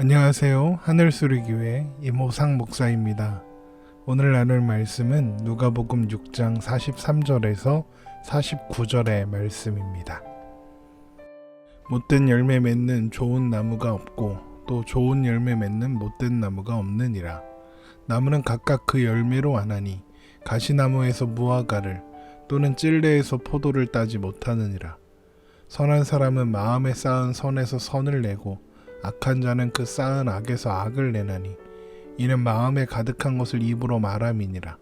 안녕하세요. 하늘소리교회 이모상 목사입니다. 오늘 나눌 말씀은 누가복음 6장 43절에서 49절의 말씀입니다. 못된 열매 맺는 좋은 나무가 없고 또 좋은 열매 맺는 못된 나무가 없느니라. 나무는 각각 그 열매로 아나니 가시나무에서 무화과를 또는 찔레에서 포도를 따지 못하느니라. 선한 사람은 마음에 쌓은 선에서 선을 내고 악한 자는 그 쌓은 악에서 악을 내나니 이는 마음에 가득한 것을 입으로 말함이니라.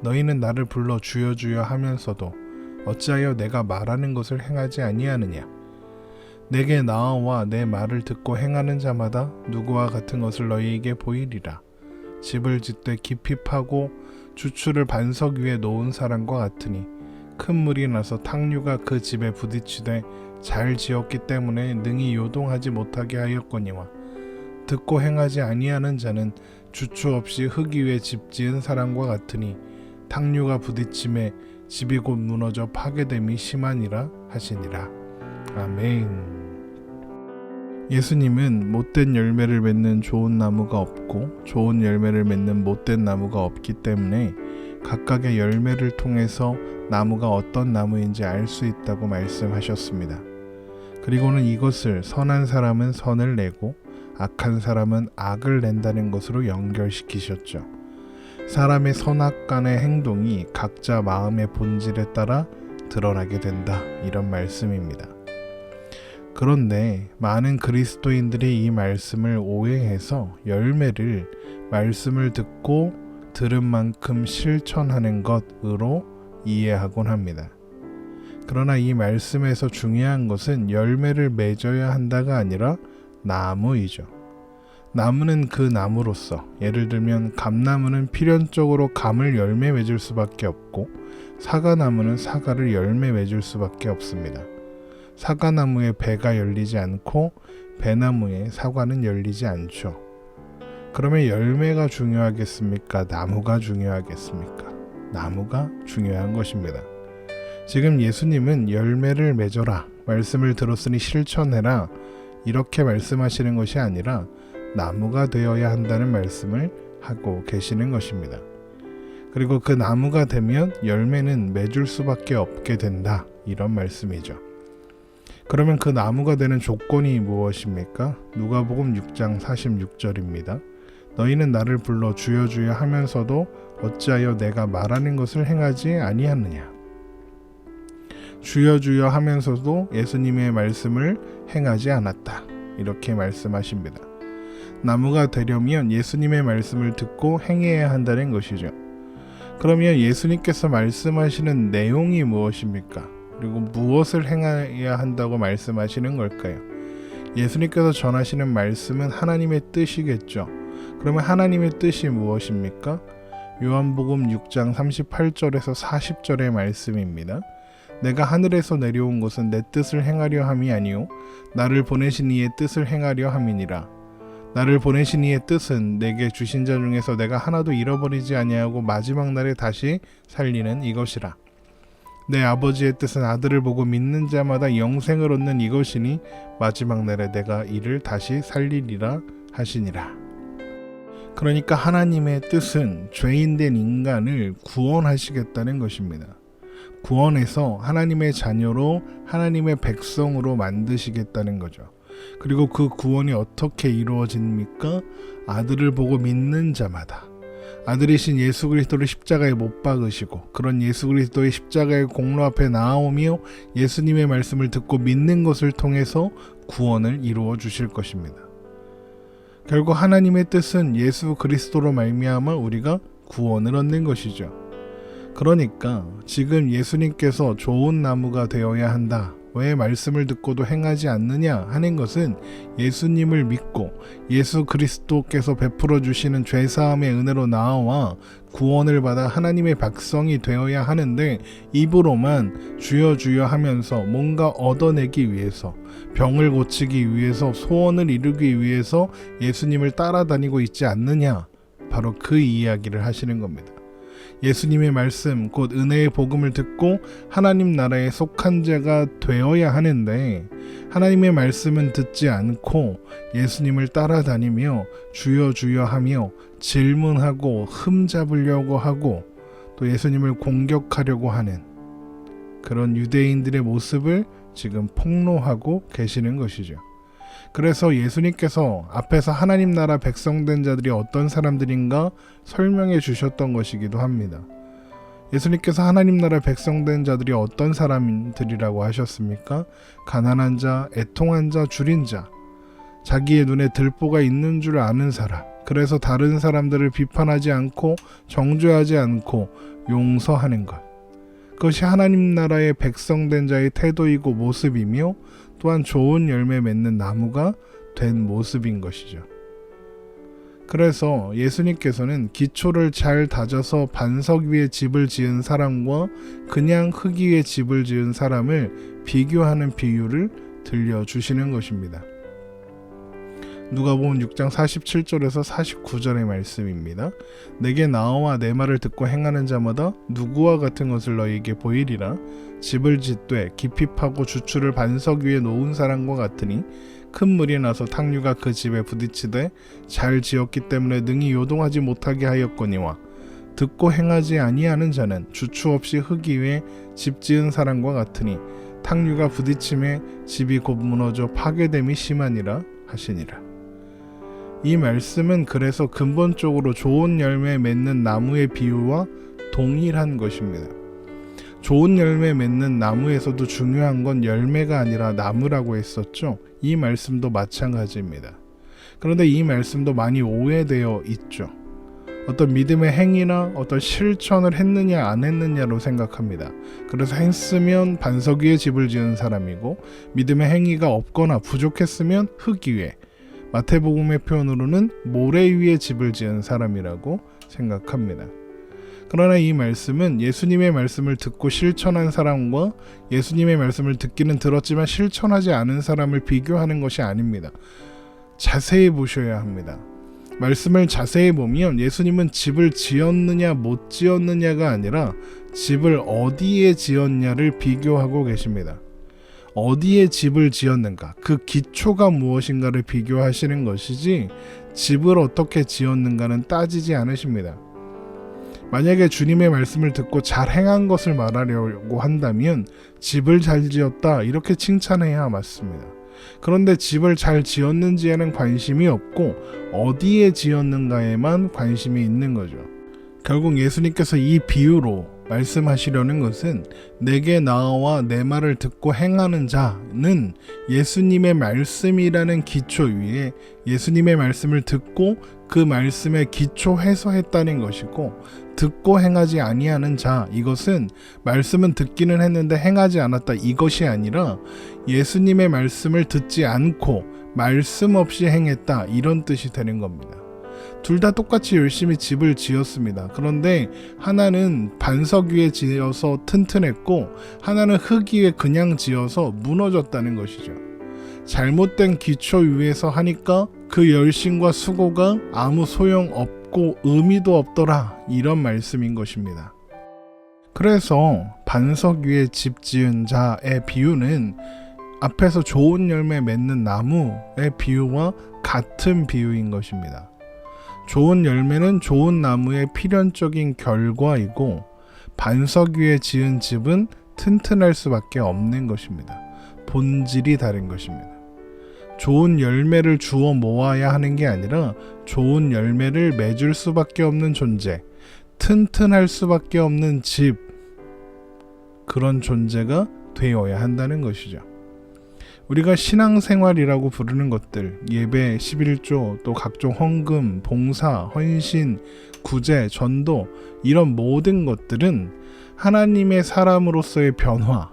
너희는 나를 불러 주여 주여 하면서도 어찌하여 내가 말하는 것을 행하지 아니하느냐. 내게 나아와 내 말을 듣고 행하는 자마다 누구와 같은 것을 너희에게 보이리라. 집을 짓되 깊이 파고 주추를 반석 위에 놓은 사람과 같으니 큰 물이 나서 탕류가 그 집에 부딪히되 잘 지었기 때문에 능히 요동하지 못하게 하였거니와 듣고 행하지 아니하는 자는 주추 없이 흙 위에 집 지은 사람과 같으니 탕류가 부딪힘에 집이 곧 무너져 파괴됨이 심하니라 하시니라. 아멘. 예수님은 못된 열매를 맺는 좋은 나무가 없고 좋은 열매를 맺는 못된 나무가 없기 때문에 각각의 열매를 통해서 나무가 어떤 나무인지 알 수 있다고 말씀하셨습니다. 그리고는 이것을 선한 사람은 선을 내고 악한 사람은 악을 낸다는 것으로 연결시키셨죠. 사람의 선악간의 행동이 각자 마음의 본질에 따라 드러나게 된다, 이런 말씀입니다. 그런데 많은 그리스도인들이 이 말씀을 오해해서 열매를 말씀을 듣고 들은 만큼 실천하는 것으로 이해하곤 합니다. 그러나 이 말씀에서 중요한 것은 열매를 맺어야 한다가 아니라 나무이죠. 나무는 그 나무로서, 예를 들면 감나무는 필연적으로 감을 열매 맺을 수밖에 없고 사과나무는 사과를 열매 맺을 수밖에 없습니다. 사과나무에 배가 열리지 않고 배나무에 사과는 열리지 않죠. 그러면 열매가 중요하겠습니까? 나무가 중요하겠습니까? 나무가 중요한 것입니다. 지금 예수님은 열매를 맺어라, 말씀을 들었으니 실천해라, 이렇게 말씀하시는 것이 아니라 나무가 되어야 한다는 말씀을 하고 계시는 것입니다. 그리고 그 나무가 되면 열매는 맺을 수밖에 없게 된다, 이런 말씀이죠. 그러면 그 나무가 되는 조건이 무엇입니까? 누가복음 6장 46절입니다. 너희는 나를 불러 주여 주여 하면서도 어찌하여 내가 말하는 것을 행하지 아니하느냐. 주여 주여 하면서도 예수님의 말씀을 행하지 않았다, 이렇게 말씀하십니다. 나무가 되려면 예수님의 말씀을 듣고 행해야 한다는 것이죠. 그러면 예수님께서 말씀하시는 내용이 무엇입니까? 그리고 무엇을 행해야 한다고 말씀하시는 걸까요? 예수님께서 전하시는 말씀은 하나님의 뜻이겠죠. 그러면 하나님의 뜻이 무엇입니까? 요한복음 6장 38절에서 40절의 말씀입니다. 내가 하늘에서 내려온 것은 내 뜻을 행하려 함이 아니요 나를 보내신 이의 뜻을 행하려 함이니라. 나를 보내신 이의 뜻은 내게 주신 자 중에서 내가 하나도 잃어버리지 아니하고 마지막 날에 다시 살리는 이것이라. 내 아버지의 뜻은 아들을 보고 믿는 자마다 영생을 얻는 이것이니 마지막 날에 내가 이를 다시 살리리라 하시니라. 그러니까 하나님의 뜻은 죄인된 인간을 구원하시겠다는 것입니다. 구원해서 하나님의 자녀로, 하나님의 백성으로 만드시겠다는 거죠. 그리고 그 구원이 어떻게 이루어집니까? 아들을 보고 믿는 자마다, 아들이신 예수 그리스도를 십자가에 못 박으시고 그런 예수 그리스도의 십자가의 공로 앞에 나아오며 예수님의 말씀을 듣고 믿는 것을 통해서 구원을 이루어 주실 것입니다. 결국 하나님의 뜻은 예수 그리스도로 말미암아 우리가 구원을 얻는 것이죠. 그러니까 지금 예수님께서 좋은 나무가 되어야 한다, 왜 말씀을 듣고도 행하지 않느냐 하는 것은 예수님을 믿고 예수 그리스도께서 베풀어 주시는 죄사함의 은혜로 나아와 구원을 받아 하나님의 백성이 되어야 하는데 입으로만 주여 주여 하면서 뭔가 얻어내기 위해서, 병을 고치기 위해서, 소원을 이루기 위해서 예수님을 따라다니고 있지 않느냐, 바로 그 이야기를 하시는 겁니다. 예수님의 말씀 곧 은혜의 복음을 듣고 하나님 나라에 속한 자가 되어야 하는데 하나님의 말씀은 듣지 않고 예수님을 따라다니며 주여 주여 하며 질문하고 흠잡으려고 하고 또 예수님을 공격하려고 하는 그런 유대인들의 모습을 지금 폭로하고 계시는 것이죠. 그래서 예수님께서 앞에서 하나님 나라 백성된 자들이 어떤 사람들인가 설명해 주셨던 것이기도 합니다. 예수님께서 하나님 나라 백성된 자들이 어떤 사람들이라고 하셨습니까? 가난한 자, 애통한 자, 줄인 자, 자기의 눈에 들보가 있는 줄 아는 사람, 그래서 다른 사람들을 비판하지 않고 정죄하지 않고 용서하는 것, 그것이 하나님 나라의 백성된 자의 태도이고 모습이며 또한 좋은 열매 맺는 나무가 된 모습인 것이죠. 그래서 예수님께서는 기초를 잘 다져서 반석 위에 집을 지은 사람과 그냥 흙 위에 집을 지은 사람을 비교하는 비유를 들려주시는 것입니다. 누가복음 6장 47절에서 49절의 말씀입니다. 내게 나와 내 말을 듣고 행하는 자마다 누구와 같은 것을 너희에게 보이리라. 집을 짓되 깊이 파고 주추를 반석 위에 놓은 사람과 같으니 큰 물이 나서 탕류가 그 집에 부딪히되 잘 지었기 때문에 능히 요동하지 못하게 하였거니와 듣고 행하지 아니하는 자는 주추 없이 흙 위에 집 지은 사람과 같으니 탕류가 부딪힘에 집이 곧 무너져 파괴됨이 심하니라 하시니라. 이 말씀은 그래서 근본적으로 좋은 열매 맺는 나무의 비유와 동일한 것입니다. 좋은 열매 맺는 나무에서도 중요한 건 열매가 아니라 나무라고 했었죠. 이 말씀도 마찬가지입니다. 그런데 이 말씀도 많이 오해되어 있죠. 어떤 믿음의 행위나 어떤 실천을 했느냐 안 했느냐로 생각합니다. 그래서 했으면 반석 위에 집을 지은 사람이고 믿음의 행위가 없거나 부족했으면 흙 위에, 마태복음의 표현으로는 모래 위에 집을 지은 사람이라고 생각합니다. 그러나 이 말씀은 예수님의 말씀을 듣고 실천한 사람과 예수님의 말씀을 듣기는 들었지만 실천하지 않은 사람을 비교하는 것이 아닙니다. 자세히 보셔야 합니다. 말씀을 자세히 보면 예수님은 집을 지었느냐 못 지었느냐가 아니라 집을 어디에 지었냐를 비교하고 계십니다. 어디에 집을 지었는가, 그 기초가 무엇인가를 비교하시는 것이지 집을 어떻게 지었는가는 따지지 않으십니다. 만약에 주님의 말씀을 듣고 잘 행한 것을 말하려고 한다면 집을 잘 지었다 이렇게 칭찬해야 맞습니다. 그런데 집을 잘 지었는지에는 관심이 없고 어디에 지었는가에만 관심이 있는 거죠. 결국 예수님께서 이 비유로 말씀하시려는 것은 내게 나와 내 말을 듣고 행하는 자는 예수님의 말씀이라는 기초 위에 예수님의 말씀을 듣고 그 말씀에 기초해서 했다는 것이고, 듣고 행하지 아니하는 자, 이것은 말씀은 듣기는 했는데 행하지 않았다 이것이 아니라 예수님의 말씀을 듣지 않고 말씀 없이 행했다 이런 뜻이 되는 겁니다. 둘 다 똑같이 열심히 집을 지었습니다. 그런데 하나는 반석 위에 지어서 튼튼했고 하나는 흙 위에 그냥 지어서 무너졌다는 것이죠. 잘못된 기초 위에서 하니까 그 열심과 수고가 아무 소용없고 의미도 없더라 이런 말씀인 것입니다. 그래서 반석 위에 집 지은 자의 비유는 앞에서 좋은 열매 맺는 나무의 비유와 같은 비유인 것입니다. 좋은 열매는 좋은 나무의 필연적인 결과이고 반석 위에 지은 집은 튼튼할 수밖에 없는 것입니다. 본질이 다른 것입니다. 좋은 열매를 주워 모아야 하는 게 아니라 좋은 열매를 맺을 수밖에 없는 존재, 튼튼할 수밖에 없는 집, 그런 존재가 되어야 한다는 것이죠. 우리가 신앙생활이라고 부르는 것들, 예배, 11조, 또 각종 헌금, 봉사, 헌신, 구제, 전도, 이런 모든 것들은 하나님의 사람으로서의 변화,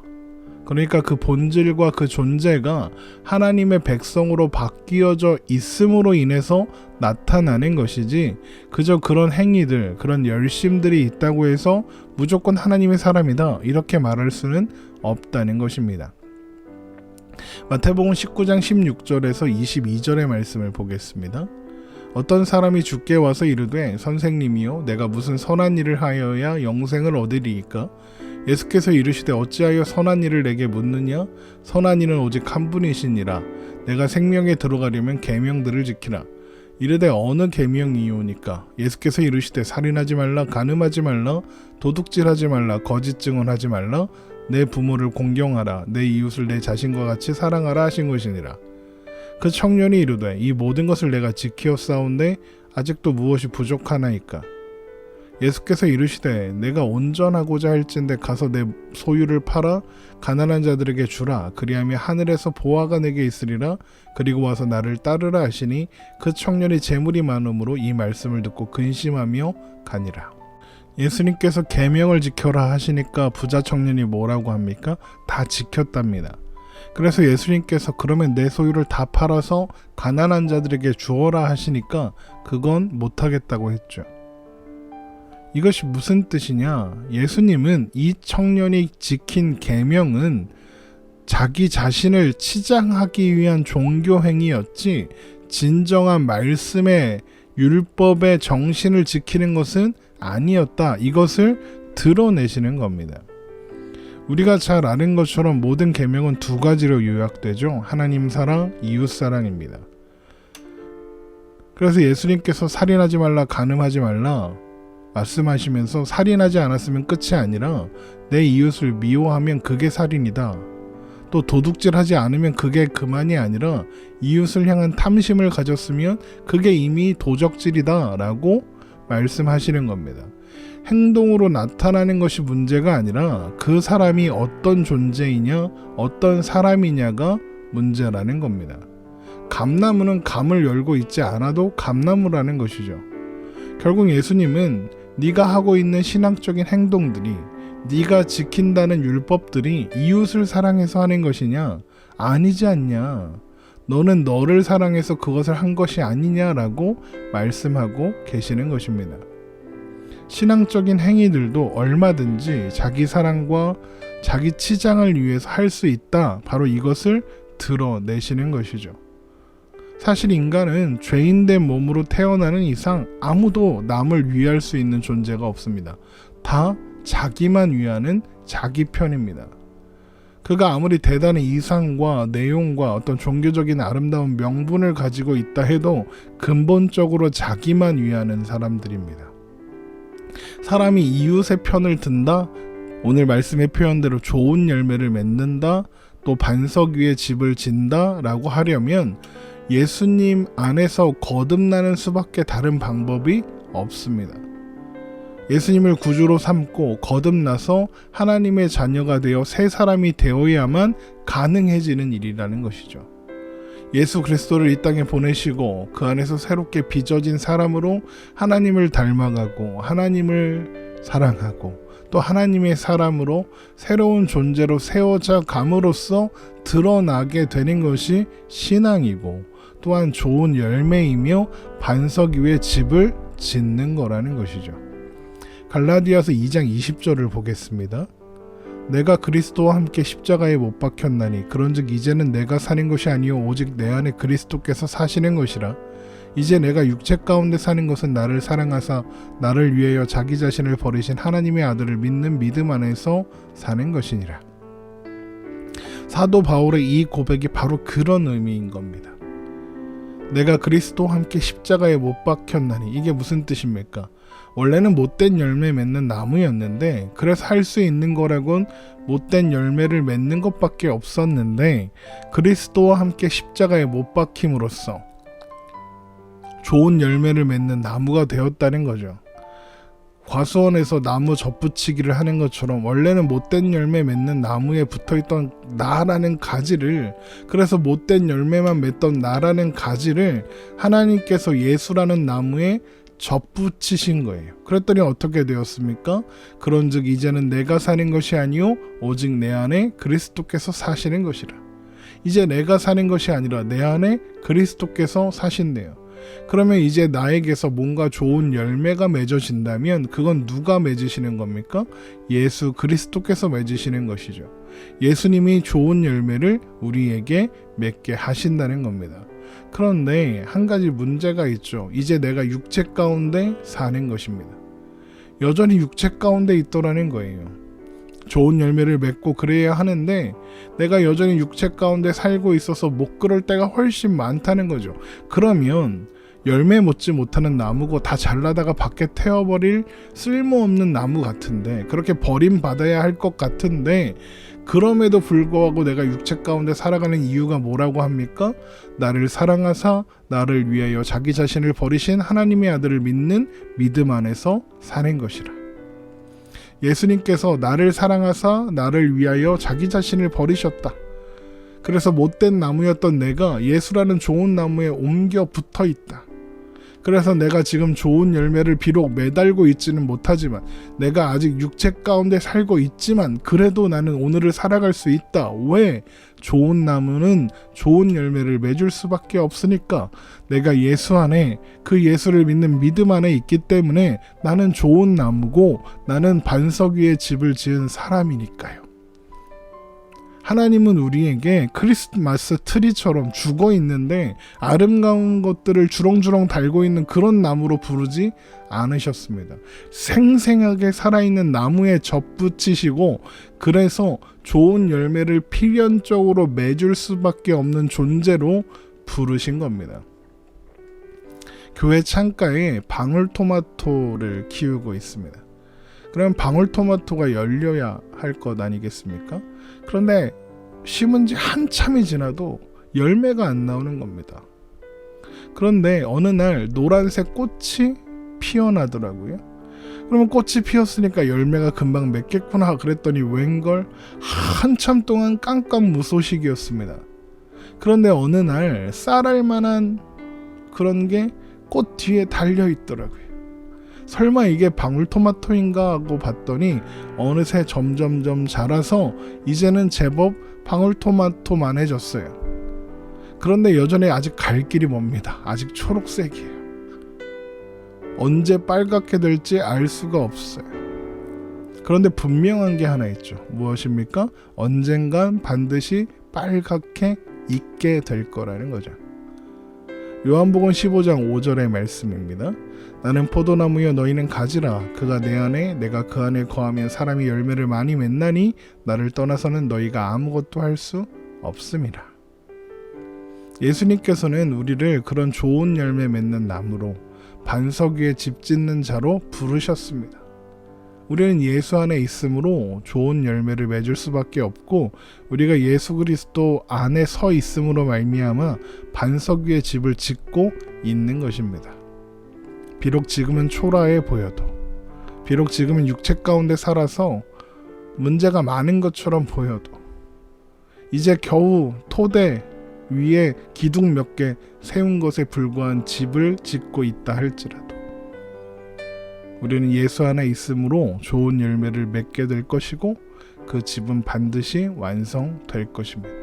그러니까 그 본질과 그 존재가 하나님의 백성으로 바뀌어져 있음으로 인해서 나타나는 것이지, 그저 그런 행위들, 그런 열심들이 있다고 해서 무조건 하나님의 사람이다 이렇게 말할 수는 없다는 것입니다. 마태복음 19장 16절에서 22절의 말씀을 보겠습니다. 어떤 사람이 주께 와서 이르되 선생님이요 내가 무슨 선한 일을 하여야 영생을 얻으리이까? 예수께서 이르시되 어찌하여 선한 일을 내게 묻느냐? 선한 이는 오직 한 분이시니라. 내가 생명에 들어가려면 계명들을 지키라. 이르되 어느 계명이오니까? 예수께서 이르시되 살인하지 말라, 간음하지 말라, 도둑질하지 말라, 거짓 증언하지 말라, 내 부모를 공경하라, 내 이웃을 내 자신과 같이 사랑하라 하신 것이니라. 그 청년이 이르되 이 모든 것을 내가 지키었사온데 아직도 무엇이 부족하나이까? 예수께서 이르시되 내가 온전하고자 할진대 가서 내 소유를 팔아 가난한 자들에게 주라. 그리하면 하늘에서 보화가 내게 있으리라. 그리고 와서 나를 따르라 하시니 그 청년이 재물이 많음으로 이 말씀을 듣고 근심하며 가니라. 예수님께서 계명을 지켜라 하시니까 부자 청년이 뭐라고 합니까? 다 지켰답니다. 그래서 예수님께서 그러면 내 소유를 다 팔아서 가난한 자들에게 주어라 하시니까 그건 못하겠다고 했죠. 이것이 무슨 뜻이냐? 예수님은 이 청년이 지킨 계명은 자기 자신을 치장하기 위한 종교 행위였지 진정한 말씀의 율법의 정신을 지키는 것은 아니었다. 이것을 드러내시는 겁니다. 우리가 잘 아는 것처럼 모든 계명은 두 가지로 요약되죠. 하나님 사랑, 이웃 사랑입니다. 그래서 예수님께서 살인하지 말라, 간음하지 말라 말씀하시면서 살인하지 않았으면 끝이 아니라 내 이웃을 미워하면 그게 살인이다. 또 도둑질하지 않으면 그게 그만이 아니라 이웃을 향한 탐심을 가졌으면 그게 이미 도적질이다 라고 말씀하시는 겁니다. 행동으로 나타나는 것이 문제가 아니라 그 사람이 어떤 존재이냐, 어떤 사람이냐가 문제라는 겁니다. 감나무는 감을 열고 있지 않아도 감나무라는 것이죠. 결국 예수님은 네가 하고 있는 신앙적인 행동들이, 네가 지킨다는 율법들이 이웃을 사랑해서 하는 것이냐? 아니지 않냐? 너는 너를 사랑해서 그것을 한 것이 아니냐라고 말씀하고 계시는 것입니다. 신앙적인 행위들도 얼마든지 자기 사랑과 자기 치장을 위해서 할 수 있다. 바로 이것을 드러내시는 것이죠. 사실 인간은 죄인된 몸으로 태어나는 이상 아무도 남을 위할 수 있는 존재가 없습니다. 다 자기만 위하는 자기 편입니다. 그가 아무리 대단한 이상과 내용과 어떤 종교적인 아름다운 명분을 가지고 있다 해도 근본적으로 자기만 위하는 사람들입니다. 사람이 이웃의 편을 든다, 오늘 말씀의 표현대로 좋은 열매를 맺는다, 또 반석 위에 집을 짓다 라고 하려면 예수님 안에서 거듭나는 수밖에 다른 방법이 없습니다. 예수님을 구주로 삼고 거듭나서 하나님의 자녀가 되어 새 사람이 되어야만 가능해지는 일이라는 것이죠. 예수 그리스도를 이 땅에 보내시고 그 안에서 새롭게 빚어진 사람으로 하나님을 닮아가고 하나님을 사랑하고 또 하나님의 사람으로 새로운 존재로 세워져 감으로써 드러나게 되는 것이 신앙이고 또한 좋은 열매이며 반석 위에 집을 짓는 거라는 것이죠. 갈라디아서 2장 20절을 보겠습니다. 내가 그리스도와 함께 십자가에 못 박혔나니 그런즉 이제는 내가 사는 것이 아니요 오직 내 안에 그리스도께서 사시는 것이라. 이제 내가 육체 가운데 사는 것은 나를 사랑하사 나를 위하여 자기 자신을 버리신 하나님의 아들을 믿는 믿음 안에서 사는 것이니라. 사도 바울의 이 고백이 바로 그런 의미인 겁니다. 내가 그리스도와 함께 십자가에 못 박혔나니 이게 무슨 뜻입니까? 원래는 못된 열매 맺는 나무였는데 그래서 할 수 있는 거라곤 못된 열매를 맺는 것밖에 없었는데 그리스도와 함께 십자가에 못 박힘으로써 좋은 열매를 맺는 나무가 되었다는 거죠. 과수원에서 나무 접붙이기를 하는 것처럼 원래는 못된 열매 맺는 나무에 붙어있던 나라는 가지를, 그래서 못된 열매만 맺던 나라는 가지를 하나님께서 예수라는 나무에 접붙이신 거예요. 그랬더니 어떻게 되었습니까? 그런즉 이제는 내가 사는 것이 아니요 오직 내 안에 그리스도께서 사시는 것이라. 이제 내가 사는 것이 아니라 내 안에 그리스도께서 사신대요. 그러면 이제 나에게서 뭔가 좋은 열매가 맺어진다면 그건 누가 맺으시는 겁니까? 예수 그리스도께서 맺으시는 것이죠. 예수님이 좋은 열매를 우리에게 맺게 하신다는 겁니다. 그런데 한 가지 문제가 있죠. 이제 내가 육체 가운데 사는 것입니다. 여전히 육체 가운데 있더라는 거예요. 좋은 열매를 맺고 그래야 하는데 내가 여전히 육체 가운데 살고 있어서 못 그럴 때가 훨씬 많다는 거죠. 그러면 열매 맺지 못하는 나무고 다 잘라다가 밖에 태워버릴 쓸모없는 나무 같은데, 그렇게 버림받아야 할 것 같은데, 그럼에도 불구하고 내가 육체 가운데 살아가는 이유가 뭐라고 합니까? 나를 사랑하사 나를 위하여 자기 자신을 버리신 하나님의 아들을 믿는 믿음 안에서 사는 것이라. 예수님께서 나를 사랑하사 나를 위하여 자기 자신을 버리셨다. 그래서 못된 나무였던 내가 예수라는 좋은 나무에 옮겨 붙어 있다. 그래서 내가 지금 좋은 열매를 비록 매달고 있지는 못하지만, 내가 아직 육체 가운데 살고 있지만 그래도 나는 오늘을 살아갈 수 있다. 왜? 좋은 나무는 좋은 열매를 맺을 수밖에 없으니까. 내가 예수 안에, 그 예수를 믿는 믿음 안에 있기 때문에 나는 좋은 나무고 나는 반석 위에 집을 지은 사람이니까요. 하나님은 우리에게 크리스마스 트리처럼 죽어 있는데 아름다운 것들을 주렁주렁 달고 있는 그런 나무로 부르지 않으셨습니다. 생생하게 살아있는 나무에 접붙이시고, 그래서 좋은 열매를 필연적으로 맺을 수밖에 없는 존재로 부르신 겁니다. 교회 창가에 방울토마토를 키우고 있습니다. 그럼 방울토마토가 열려야 할 것 아니겠습니까? 그런데 심은 지 한참이 지나도 열매가 안 나오는 겁니다. 그런데 어느 날 노란색 꽃이 피어나더라고요. 그러면 꽃이 피었으니까 열매가 금방 맺겠구나 그랬더니 웬걸 한참 동안 깜깜무소식이었습니다. 그런데 어느 날 쌀알 만한 그런 게 꽃 뒤에 달려 있더라고요. 설마 이게 방울토마토인가 하고 봤더니 어느새 점점점 자라서 이제는 제법 방울토마토만해졌어요. 그런데 여전히 아직 갈 길이 멉니다. 아직 초록색이에요. 언제 빨갛게 될지 알 수가 없어요. 그런데 분명한 게 하나 있죠. 무엇입니까? 언젠간 반드시 빨갛게 익게 될 거라는 거죠. 요한복음 15장 5절의 말씀입니다. 나는 포도나무여 너희는 가지라. 그가 내 안에 내가 그 안에 거하면 사람이 열매를 많이 맺나니 나를 떠나서는 너희가 아무것도 할 수 없음이라. 예수님께서는 우리를 그런 좋은 열매 맺는 나무로, 반석 위에 집 짓는 자로 부르셨습니다. 우리는 예수 안에 있으므로 좋은 열매를 맺을 수밖에 없고, 우리가 예수 그리스도 안에 서 있음으로 말미암아 반석 위에 집을 짓고 있는 것입니다. 비록 지금은 초라해 보여도, 비록 지금은 육체 가운데 살아서 문제가 많은 것처럼 보여도, 이제 겨우 토대 위에 기둥 몇 개 세운 것에 불과한 집을 짓고 있다 할지라도 우리는 예수 안에 있으므로 좋은 열매를 맺게 될 것이고, 그 집은 반드시 완성될 것입니다.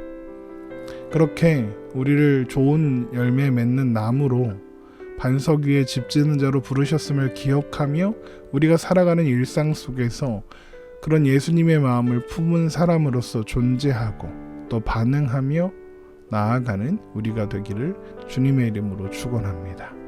그렇게 우리를 좋은 열매 맺는 나무로, 반석 위에 집 짓는 자로 부르셨음을 기억하며 우리가 살아가는 일상 속에서 그런 예수님의 마음을 품은 사람으로서 존재하고 또 반응하며 나아가는 우리가 되기를 주님의 이름으로 축원합니다.